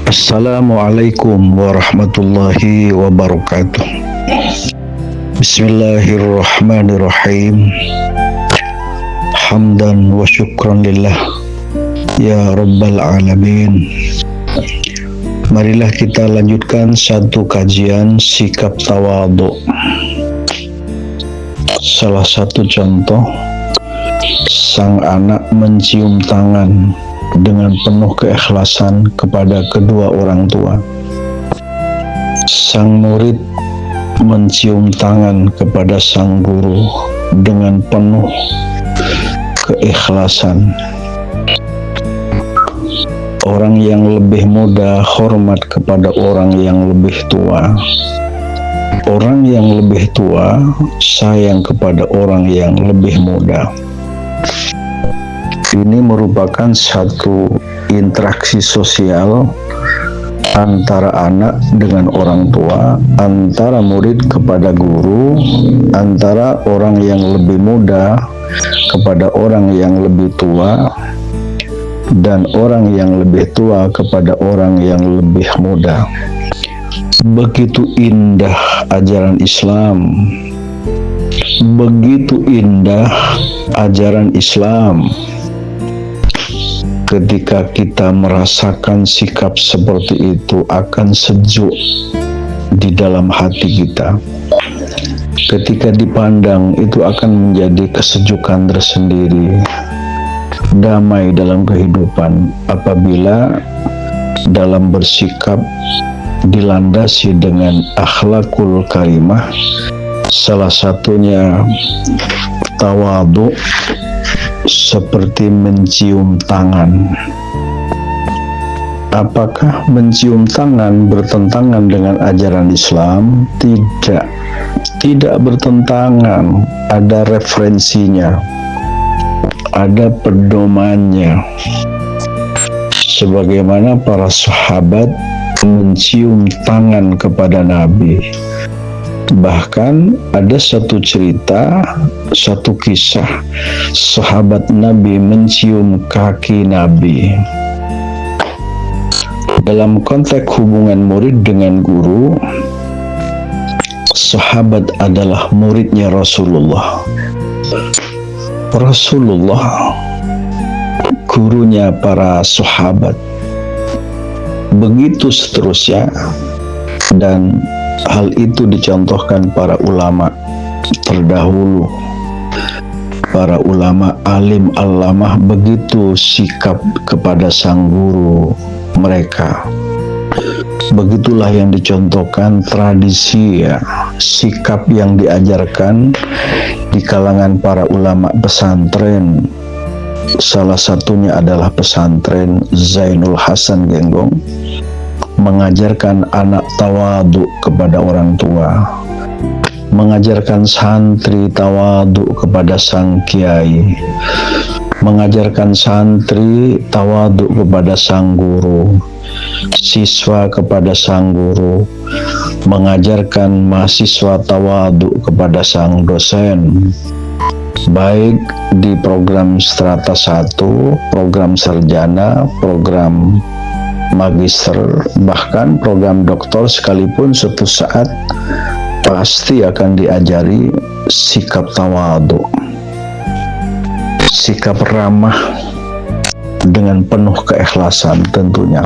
Assalamualaikum warahmatullahi wabarakatuh. Bismillahirrahmanirrahim. Hamdan wa syukran lillah ya rabbal alamin. Marilah kita lanjutkan satu kajian sikap tawadhu. Salah satu contoh, sang anak mencium tangan dengan penuh keikhlasan kepada kedua orang tua. Sang murid mencium tangan kepada sang guru dengan penuh keikhlasan. Orang yang lebih muda hormat kepada orang yang lebih tua. Orang yang lebih tua sayang kepada orang yang lebih muda. Ini merupakan satu interaksi sosial antara anak dengan orang tua, antara murid kepada guru, antara orang yang lebih muda kepada orang yang lebih tua, dan orang yang lebih tua kepada orang yang lebih muda. Begitu indah ajaran Islam. Begitu indah ajaran Islam. Ketika kita merasakan sikap seperti itu akan sejuk di dalam hati kita. Ketika dipandang itu akan menjadi kesejukan tersendiri. Damai dalam kehidupan apabila dalam bersikap dilandasi dengan akhlakul karimah, salah satunya tawadhu, seperti mencium tangan. Apakah mencium tangan bertentangan dengan ajaran Islam? Tidak bertentangan. Ada referensinya, ada pedomannya. Sebagaimana para sahabat mencium tangan kepada Nabi. Bahkan ada satu cerita, satu kisah sahabat Nabi mencium kaki Nabi. Dalam konteks hubungan murid dengan guru, sahabat adalah muridnya Rasulullah. Rasulullah gurunya para sahabat. Begitu seterusnya, dan hal itu dicontohkan para ulama terdahulu. Para ulama alim allamah begitu sikap kepada sang guru mereka. Begitulah yang dicontohkan tradisi, ya, sikap yang diajarkan di kalangan para ulama pesantren. Salah satunya adalah pesantren Zainul Hasan Genggong, mengajarkan anak tawadhu kepada orang tua, mengajarkan santri tawadhu kepada sang kiai, mengajarkan santri tawadhu kepada sang guru, siswa kepada sang guru, mengajarkan mahasiswa tawadhu kepada sang dosen, baik di program strata 1, program sarjana, program magister, bahkan program doktor sekalipun suatu saat pasti akan diajari sikap tawadhu, sikap ramah dengan penuh keikhlasan tentunya.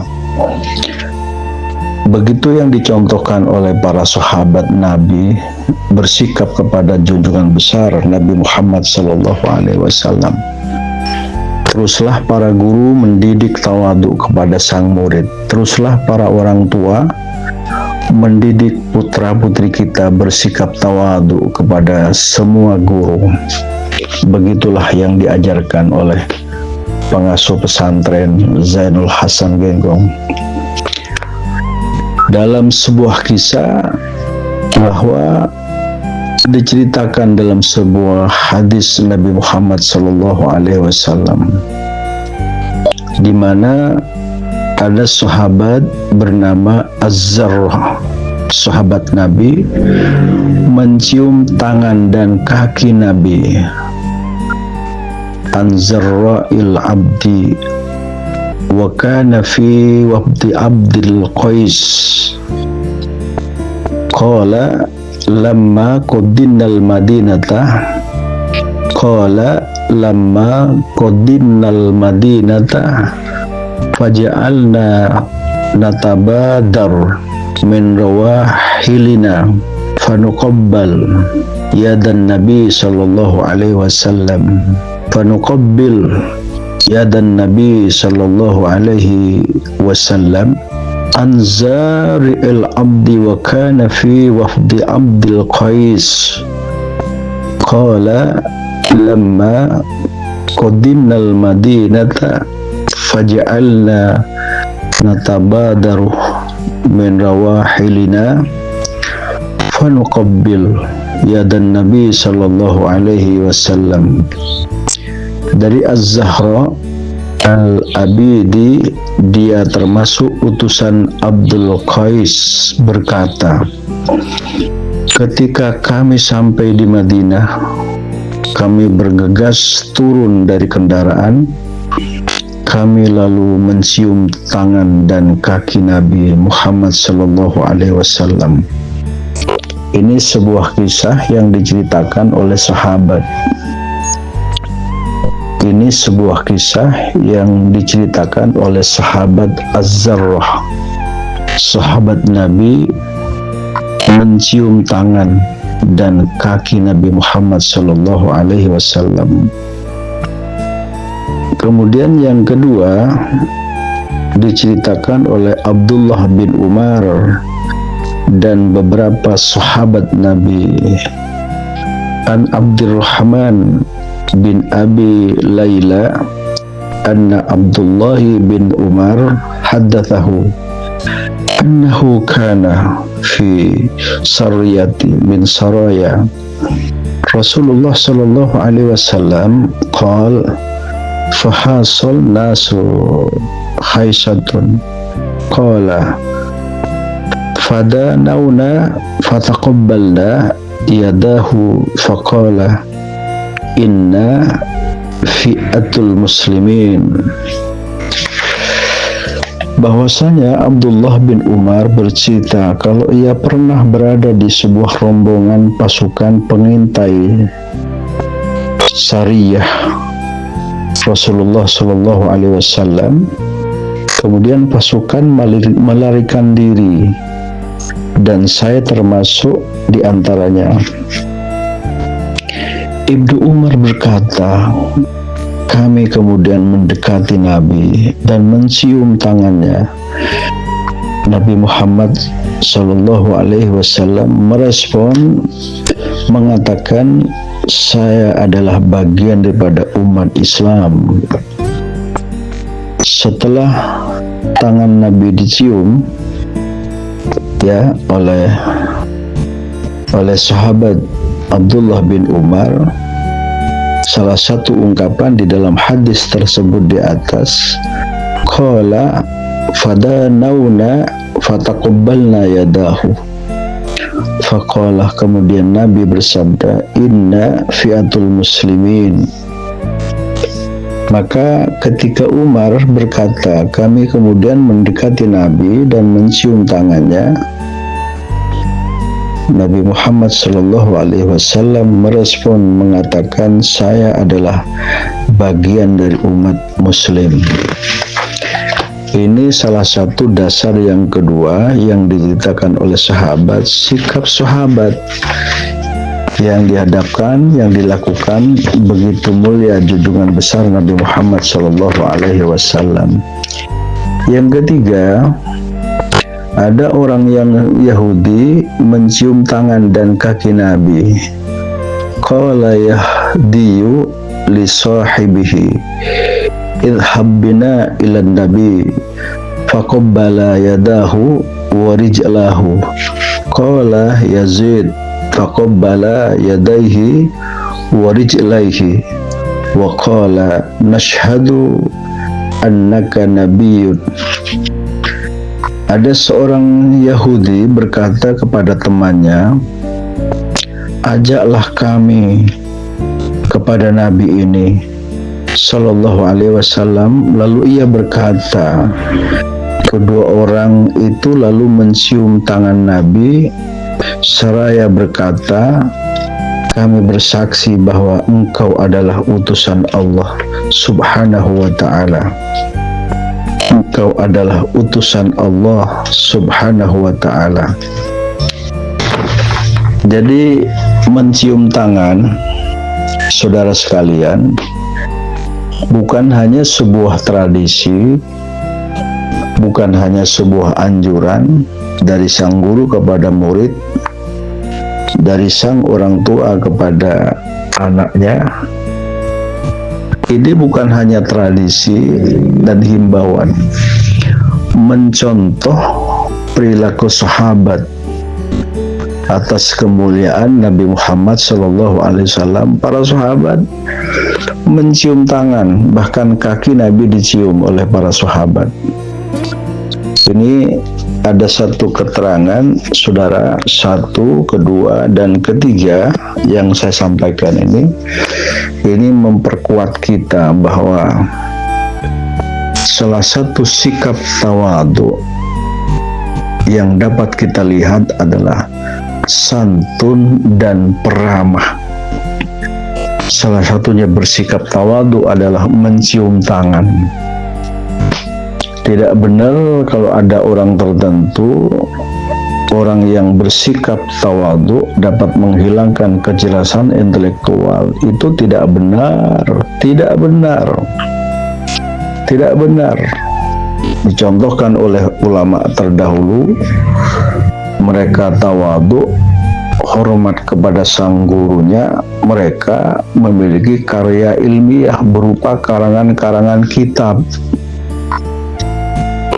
Begitu yang dicontohkan oleh para sahabat Nabi bersikap kepada junjungan besar Nabi Muhammad SAW. Teruslah para guru mendidik tawadhu kepada sang murid. Teruslah para orang tua mendidik putra-putri kita bersikap tawadhu kepada semua guru. Begitulah yang diajarkan oleh pengasuh pesantren Zainul Hasan Genggong. Dalam sebuah kisah bahwa diceritakan dalam sebuah hadis Nabi Muhammad SAW, di mana ada sahabat bernama Az-Zarrah, sahabat Nabi, mencium tangan dan kaki Nabi. An Zarra'il Abdi wa kana fi wafdi Abdul Qais qala lamma qadinnal madinata faja'alna natabadar min rawahilina fanuqabbal yadan nabi sallallahu alaihi wasallam anzari'il abdi wa kana fi wafdi Abdul Qais qala lamma qadinnal madinata faja'alna natabadaru min rawahilina fanuqabbil yadan nabi sallallahu alaihi wasallam. Dari Az-Zahra Al-Abidi, dia termasuk utusan Abdul Qais, berkata, ketika kami sampai di Madinah, kami bergegas turun dari kendaraan. Kami lalu mencium tangan dan kaki Nabi Muhammad sallallahu alaihi wasallam. Ini sebuah kisah yang diceritakan oleh sahabat. Ini sebuah kisah yang diceritakan oleh sahabat Az-Zarrah. Sahabat Nabi mencium tangan dan kaki Nabi Muhammad sallallahu alaihi wasallam. Kemudian yang kedua diceritakan oleh Abdullah bin Umar dan beberapa sahabat Nabi. An Abdurrahman bin Abi Layla anna Abdullah bin Umar haddathahu annahu kana fi sariyati min saraya Rasulullah sallallahu alaihi wasallam qala fahasal nasu khaisatun qala fadanawna fataqabbalna yadahu faqala inna fi'atul muslimin. Bahwasanya Abdullah bin Umar bercerita kalau ia pernah berada di sebuah rombongan pasukan pengintai Sariyah Rasulullah Shallallahu Alaihi Wasallam. Kemudian pasukan melarikan diri dan saya termasuk di antaranya. Ibnu Umar berkata, kami kemudian mendekati Nabi dan mencium tangannya. Nabi Muhammad Sallallahu Alaihi Wasallam merespon mengatakan, saya adalah bagian daripada umat Islam. Setelah tangan Nabi dicium ya oleh sahabat Abdullah bin Umar, salah satu ungkapan di dalam hadis tersebut di atas, qala fadanawna fataqabbalna yadahu, faqala, kemudian Nabi bersabda, inna fi'atul muslimin. Maka ketika Umar berkata, kami kemudian mendekati Nabi dan mencium tangannya, Nabi Muhammad Sallallahu Alaihi Wasallam merespon mengatakan, saya adalah bagian dari umat Muslim. Ini salah satu dasar yang kedua yang diceritakan oleh sahabat, sikap sahabat yang dihadapkan, yang dilakukan begitu mulia junjungan besar Nabi Muhammad Sallallahu Alaihi Wasallam. Yang ketiga, ada orang yang Yahudi mencium tangan dan kaki Nabi. Qala yahdiyu li sahibihi idhab bina ila nabi faqabbala yadahu wa rijlahu. Qala Yazid faqabbala yadayhi wa rijlaihi wa qala nashhadu annaka nabiyyun. Ada seorang Yahudi berkata kepada temannya, ajaklah kami kepada Nabi ini Sallallahu Alaihi Wasallam. Lalu ia berkata, kedua orang itu lalu mencium tangan Nabi seraya berkata, kami bersaksi bahwa engkau adalah utusan Allah Subhanahu wa ta'ala. Engkau adalah utusan Allah Subhanahu wa ta'ala. Jadi mencium tangan, saudara sekalian, bukan hanya sebuah tradisi, bukan hanya sebuah anjuran dari sang guru kepada murid, dari sang orang tua kepada anaknya. Ini bukan hanya tradisi dan himbauan, mencontoh perilaku sahabat atas kemuliaan Nabi Muhammad SAW. Para sahabat mencium tangan, bahkan kaki Nabi dicium oleh para sahabat. Ini ada satu keterangan, saudara, satu, kedua, dan ketiga yang saya sampaikan ini memperkuat kita bahwa salah satu sikap tawadhu yang dapat kita lihat adalah santun dan peramah. Salah satunya bersikap tawadhu adalah mencium tangan. Tidak benar kalau ada orang tertentu, orang yang bersikap tawadhu dapat menghilangkan kejelasan intelektual. Itu tidak benar, tidak benar, tidak benar. Dicontohkan oleh ulama terdahulu, mereka tawadhu, hormat kepada sang gurunya, mereka memiliki karya ilmiah berupa karangan-karangan kitab,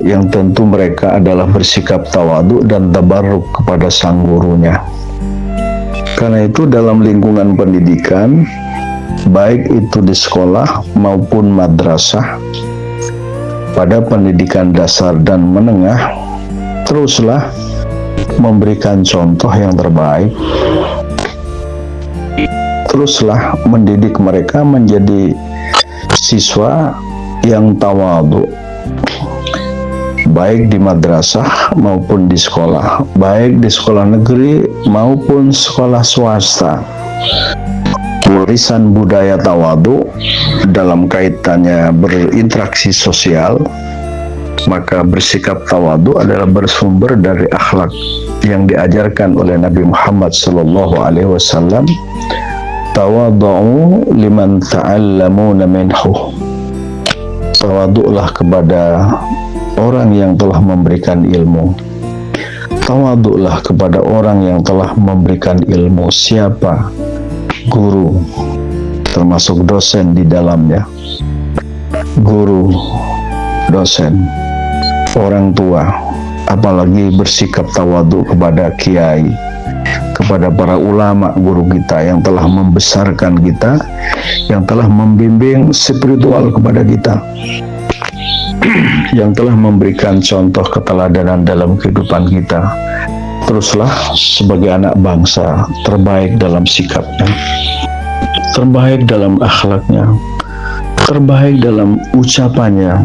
yang tentu mereka adalah bersikap tawadhu dan tabarruk kepada sang gurunya. Karena itu dalam lingkungan pendidikan, baik itu di sekolah maupun madrasah, pada pendidikan dasar dan menengah, teruslah memberikan contoh yang terbaik. Teruslah mendidik mereka menjadi siswa yang tawadhu, baik di madrasah maupun di sekolah, baik di sekolah negeri maupun sekolah swasta. Warisan budaya tawadhu dalam kaitannya berinteraksi sosial, maka bersikap tawadhu adalah bersumber dari akhlak yang diajarkan oleh Nabi Muhammad SAW. Tawadhu liman ta'allamuna minhu. Tawadhulah kepada orang yang telah memberikan ilmu. Tawadhulah kepada orang yang telah memberikan ilmu. Siapa? Guru, termasuk dosen di dalamnya. Guru, dosen, orang tua, apalagi bersikap tawadhu kepada kiai, kepada para ulama guru kita yang telah membesarkan kita, yang telah membimbing spiritual kepada kita, yang telah memberikan contoh keteladanan dalam kehidupan kita. Teruslah sebagai anak bangsa terbaik dalam sikapnya, terbaik dalam akhlaknya, terbaik dalam ucapannya.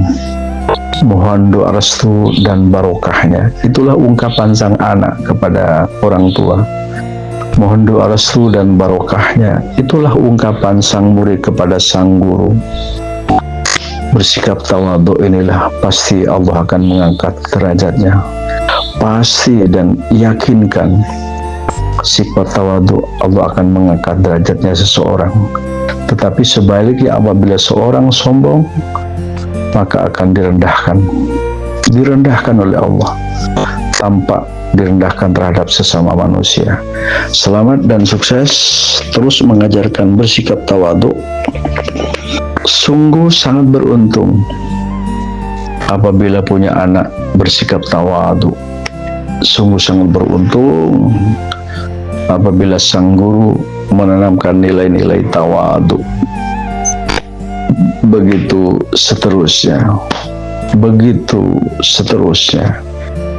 Mohon doa restu dan barokahnya. Itulah ungkapan sang anak kepada orang tua. Mohon doa restu dan barokahnya. Itulah ungkapan sang murid kepada sang guru. Bersikap tawadhu inilah pasti Allah akan mengangkat derajatnya. Pasti dan yakinkan sifat tawadhu Allah akan mengangkat derajatnya seseorang. Tetapi sebaliknya apabila seorang sombong, maka akan direndahkan oleh Allah, tanpa direndahkan terhadap sesama manusia. Selamat dan sukses terus mengajarkan bersikap tawadhu. Sungguh sangat beruntung apabila punya anak bersikap tawadhu. Sungguh sangat beruntung apabila sang guru menanamkan nilai-nilai tawadhu. Begitu seterusnya, begitu seterusnya.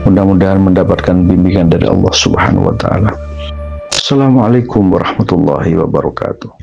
Mudah-mudahan mendapatkan bimbingan dari Allah Subhanahu wa ta'ala. Assalamualaikum warahmatullahi wabarakatuh.